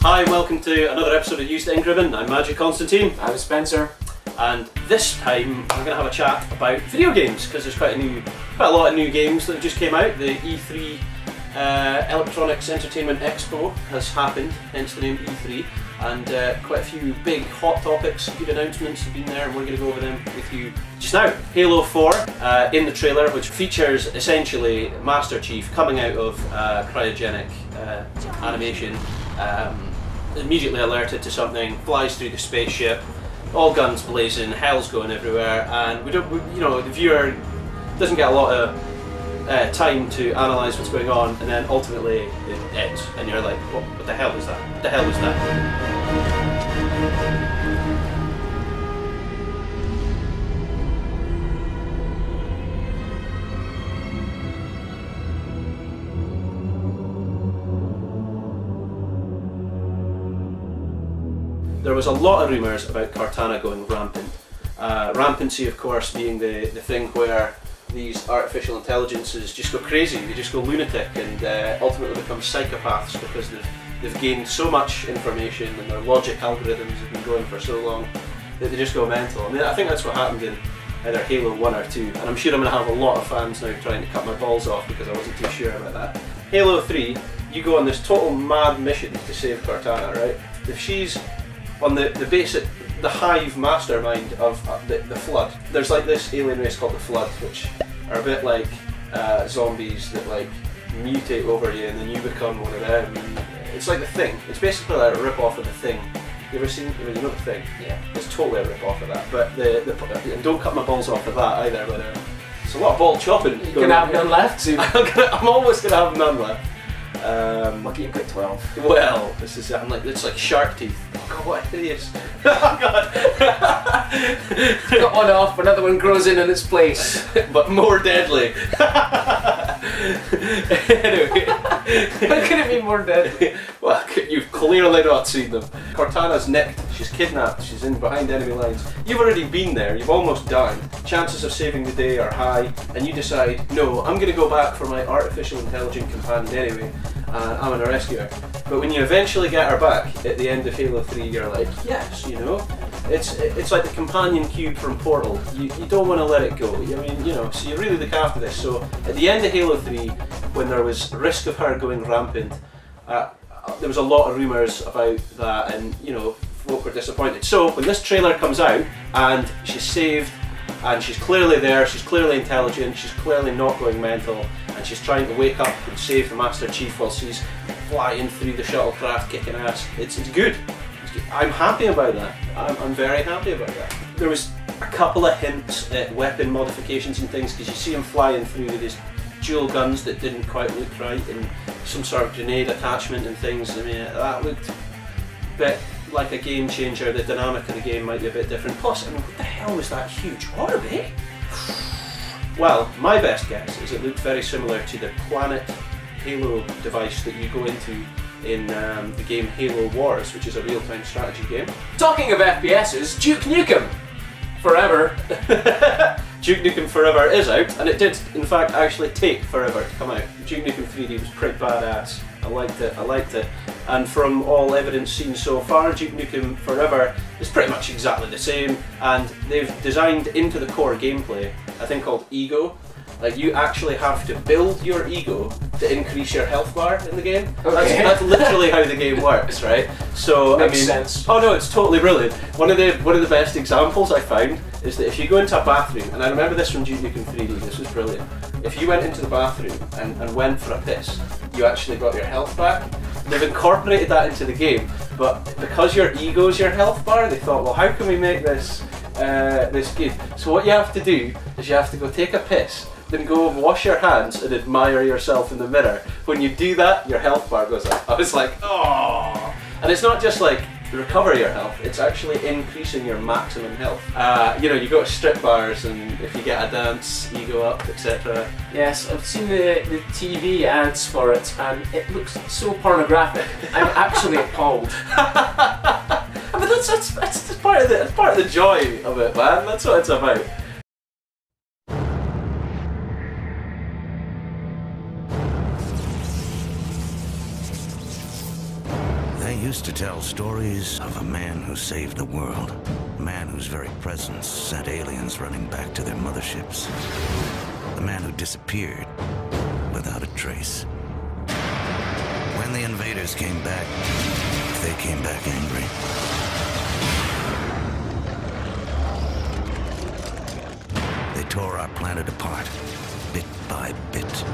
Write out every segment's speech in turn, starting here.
Hi, welcome to another episode of UseTheInkRibbon. I'm Magic Constantine. I'm Spencer. And this time I'm going to have a chat about video games, because there's quite a lot of new games that just came out. The E3 Electronics Entertainment Expo has happened, hence the name E3, and quite a few big hot topics, good announcements have been there, and we're going to go over them with you just now. Halo 4 in the trailer, which features essentially Master Chief coming out of cryogenic animation, immediately alerted to something, flies through the spaceship, all guns blazing, hell's going everywhere, and the viewer doesn't get a lot of time to analyse what's going on, and then ultimately it ends, and you're like, what the hell was that? What the hell was that? There was a lot of rumours about Cortana going rampant. Rampancy, of course, being the thing where these artificial intelligences just go crazy, they just go lunatic, and ultimately become psychopaths because they've gained so much information and their logic algorithms have been going for so long that they just go mental. I mean, I think that's what happened in either Halo 1 or 2, and I'm sure I'm going to have a lot of fans now trying to cut my balls off because I wasn't too sure about that. Halo 3, you go on this total mad mission to save Cortana, right? If she's on the hive mastermind of the Flood. There's like this alien race called the Flood, which are a bit like zombies that like mutate over you and then you become one of them. It's like The Thing. It's basically like a rip-off of The Thing. You ever seen, you know The Thing? Yeah. It's totally a rip-off of that. But and don't cut my balls off of that either, but it's a lot of ball chopping. You can have none left soon. I'm almost going to have none left. Lucky you've got 12. Well, it's like shark teeth. Oh God, what hideous! Oh God! Got one off, another one grows in its place, but more deadly. Anyway, how can it be more deadly? Well, you've clearly not seen them. Cortana's nicked. She's kidnapped. She's in behind enemy lines. You've already been there. You've almost died. Chances of saving the day are high, and you decide, no, I'm going to go back for my artificial intelligent companion anyway. I'm going to rescue her. But when you eventually get her back at the end of Halo 3, you're like, yes, you know, it's like the companion cube from Portal. You don't want to let it go. I mean, you know, so you really look after this. So at the end of Halo 3, when there was risk of her going rampant, there was a lot of rumours about that, and you know, folk were disappointed. So when this trailer comes out and she's saved, and she's clearly there, she's clearly intelligent, she's clearly not going mental, and she's trying to wake up and save the Master Chief while she's flying through the shuttlecraft kicking ass. It's good. I'm happy about that. I'm very happy about that. There was a couple of hints at weapon modifications and things, because you see him flying through with his dual guns that didn't quite look right, and some sort of grenade attachment and things. I mean, that looked a bit like a game changer. The dynamic of the game might be a bit different. Plus, I mean, what the hell was that huge orb, eh? Well, my best guess is it looked very similar to the Planet Halo device that you go into in the game Halo Wars, which is a real-time strategy game. Talking of FPSs, Duke Nukem Forever. Duke Nukem Forever is out, and it did, in fact, actually take forever to come out. Duke Nukem 3D was pretty badass. I liked it. And from all evidence seen so far, Duke Nukem Forever is pretty much exactly the same, and they've designed into the core gameplay a thing called Ego. Like, you actually have to build your ego to increase your health bar in the game. Okay. That's literally how the game works, right? So makes I mean, sense. Oh no, it's totally brilliant. One of the best examples I found is that if you go into a bathroom, and I remember this from Duke Nukem 3D, this was brilliant. If you went into the bathroom and went for a piss, you actually got your health back. They've incorporated that into the game, but because your ego's your health bar, they thought, well, how can we make this good? So what you have to do is you have to go take a piss, then go and wash your hands and admire yourself in the mirror. When you do that, your health bar goes up. I was like, oh! And it's not just like recover your health, it's actually increasing your maximum health. You know, you go to strip bars, and if you get a dance, you go up, etc. Yes, I've seen the TV ads for it, and it looks so pornographic. I'm actually appalled. But that's part of the joy of it, man. That's what it's about. used to tell stories of a man who saved the world. A man whose very presence sent aliens running back to their motherships. The man who disappeared without a trace. When the invaders came back, they came back angry. They tore our planet apart, bit by bit.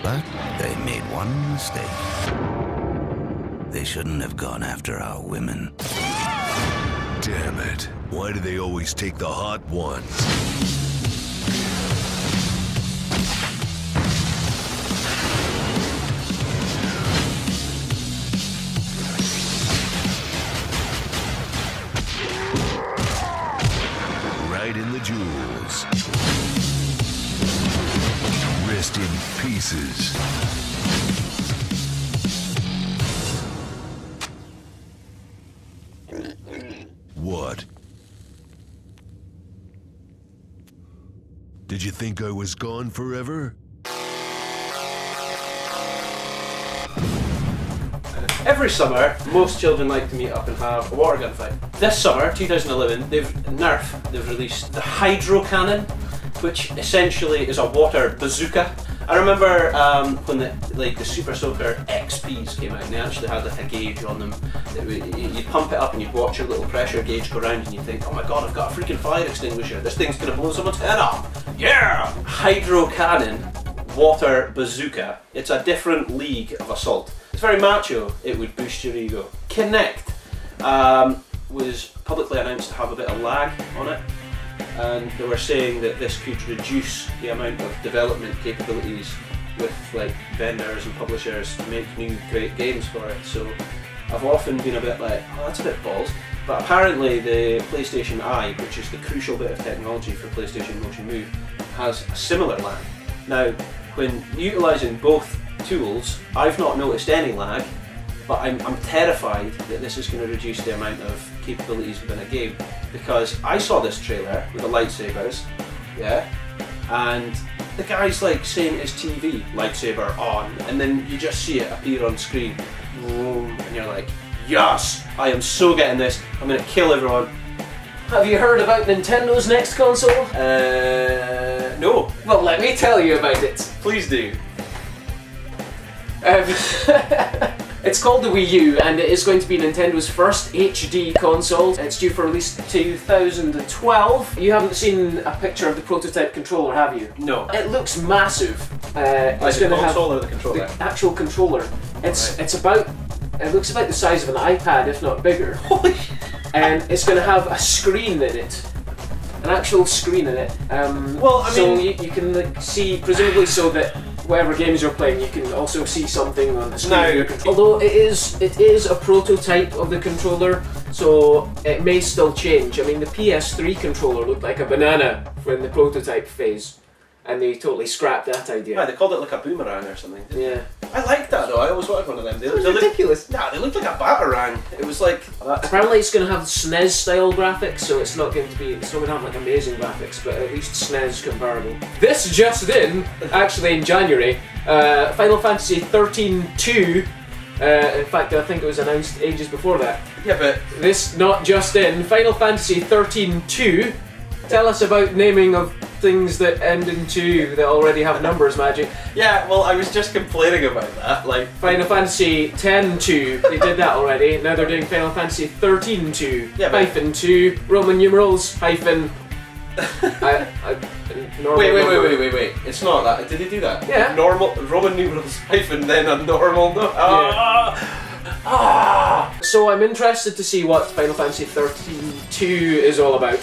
But they made one mistake. They shouldn't have gone after our women. Damn it. Why do they always take the hot ones? Right in the jewels. Rest in pieces. What? Did you think I was gone forever? Every summer, most children like to meet up and have a water gun fight. This summer, 2011, they've released the Hydro Cannon, which essentially is a water bazooka. I remember when the Super Soaker XPs came out, and they actually had like a gauge on them. You'd pump it up and you'd watch your little pressure gauge go round, and you'd think, oh my god, I've got a freaking fire extinguisher. This thing's gonna blow someone's head off. Yeah! Hydro Cannon, water bazooka. It's a different league of assault. It's very macho. It would boost your ego. Kinect was publicly announced to have a bit of lag on it, and they were saying that this could reduce the amount of development capabilities with like vendors and publishers to make new great games for it. So I've often been a bit like, oh, that's a bit balls. But apparently the PlayStation Eye, which is the crucial bit of technology for PlayStation Motion Move, has a similar lag. Now, when utilising both tools, I've not noticed any lag, but I'm terrified that this is going to reduce the amount of capabilities within a game, because I saw this trailer with the lightsabers, yeah, and the guy's like saying his TV, lightsaber on, and then you just see it appear on screen, and you're like, yes, I am so getting this, I'm going to kill everyone. Have you heard about Nintendo's next console? No. Well, let me tell you about it. Please do. It's called the Wii U, and it is going to be Nintendo's first HD console. It's due for release 2012. You haven't seen a picture of the prototype controller, have you? No. It looks massive. It's going the to have console or the controller? the actual controller. It's Right. it's about. It looks about the size of an iPad, if not bigger. Holy And it's going to have a screen in it. An actual screen in it. Well, I so mean- you can like, see, presumably so that whatever games you're playing, you can also see something on the screen. Now- of your controller. Although it is a prototype of the controller, so it may still change. I mean, the PS3 controller looked like a banana in the prototype phase, and they totally scrapped that idea. Yeah, they called it like a boomerang or something. Yeah. I liked that though. I always wanted one of them. They It was looked ridiculous. Nah, they looked like a batarang. It was like Apparently it's going to have SNES style graphics, so it's not going to have like amazing graphics, but at least SNES comparable. This just in, actually in January, Final Fantasy 13-2, in fact I think it was announced ages before that. Yeah, but This not just in, Final Fantasy 13-2, tell us about naming of things that end in 2 that already have numbers, Magic. yeah. Well, I was just complaining about that. Like Final Fantasy 10-2, they did that already. Now they're doing Final Fantasy 13-2, Yeah, but- hyphen 2, Roman numerals, hyphen... normal number. wait. It's not that. Did they do that? Yeah. Normal Roman numerals hyphen then a normal no. So I'm interested to see what Final Fantasy 13-2 is all about.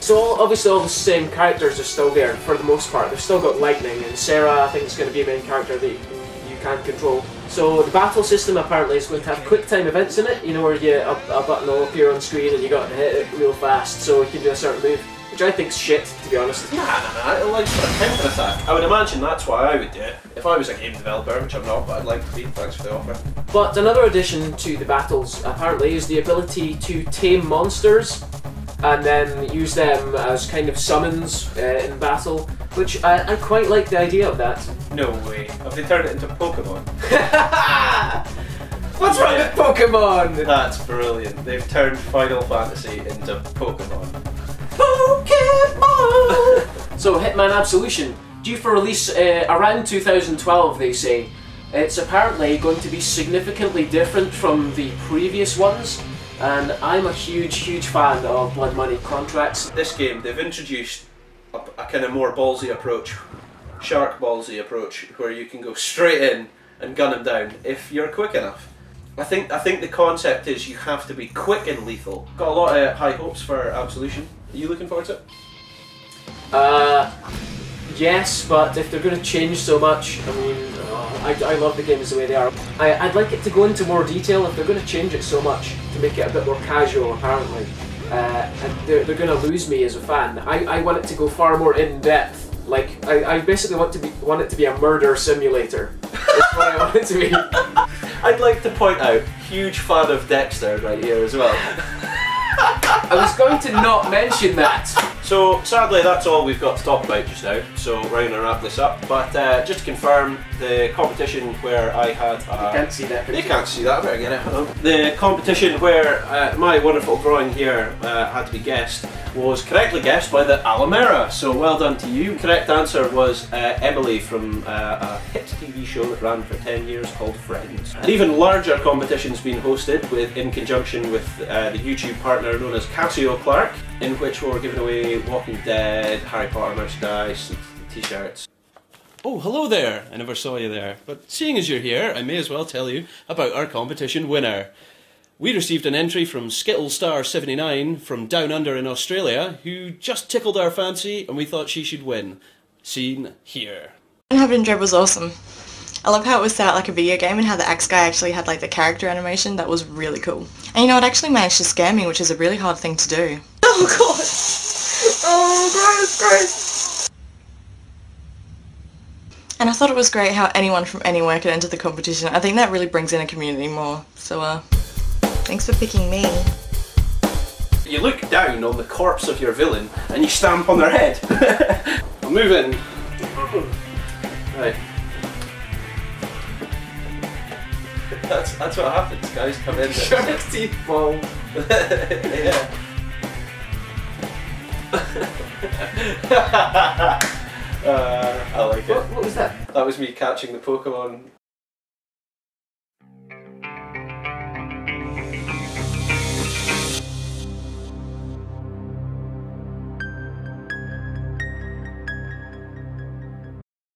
So obviously all the same characters are still there for the most part. They've still got Lightning, and Sarah I think is going to be a main character that you can control. So the battle system apparently is going to have quick time events in it, you know, where a button will appear on screen and you got to hit it real fast so you can do a certain move, which I think's shit, to be honest. Nah. It likes for a counter attack. I would imagine that's why I would do it if I was a game developer, which I'm not, but I'd like to be. Thanks for the offer. But another addition to the battles apparently is the ability to tame monsters and then use them as kind of summons in battle, which I quite like the idea of that. No way. Have they turned it into Pokemon? What's wrong with Pokemon? That's brilliant. They've turned Final Fantasy into Pokemon. Pokemon! So, Hitman Absolution, due for release around 2012, they say. It's apparently going to be significantly different from the previous ones, and I'm a huge fan of Blood Money contracts. This game, they've introduced a kind of more ballsy approach, shark ballsy approach, where you can go straight in and gun him down if you're quick enough. I think the concept is you have to be quick and lethal. Got a lot of high hopes for Absolution. Are you looking forward to it? Yes, but if they're going to change so much, I mean, I love the games the way they are. I'd like it to go into more detail. If they're going to change it so much to make it a bit more casual, apparently, and they're going to lose me as a fan. I want it to go far more in depth. Like I basically want it to be a murder simulator. That's what I want it to be. I'd like to point out, huge fan of Dexter right here as well. I was going to not mention that. So sadly that's all we've got to talk about just now, so we're going to wrap this up. But just to confirm, the competition where I had... You can't see that picture. You can't see that, I better get it. The competition where my wonderful drawing here had to be guessed was correctly guessed by the Alamera, so well done to you. Correct answer was Emily from a hit TV show that ran for 10 years called Friends. An even larger competition's been hosted in conjunction with the YouTube partner known as Casio Clark, in which we were giving away Walking Dead, Harry Potter merchandise, and t-shirts. Oh, hello there! I never saw you there. But seeing as you're here, I may as well tell you about our competition winner. We received an entry from SkittlesStar79 from down under in Australia, who just tickled our fancy and we thought she should win. Seen here. Inhabitant Dread was awesome. I love how it was set out like a video game and how the axe guy actually had like the character animation. That was really cool. And you know, it actually managed to scare me, which is a really hard thing to do. Oh god! Oh, gross! And I thought it was great how anyone from anywhere could enter the competition. I think that really brings in a community more. So, thanks for picking me. You look down on the corpse of your villain and you stamp on their head. I'm moving. Right. That's what happens, guys. Come in. Shark teeth ball. Yeah. I like it. What was that? That was me catching the Pokemon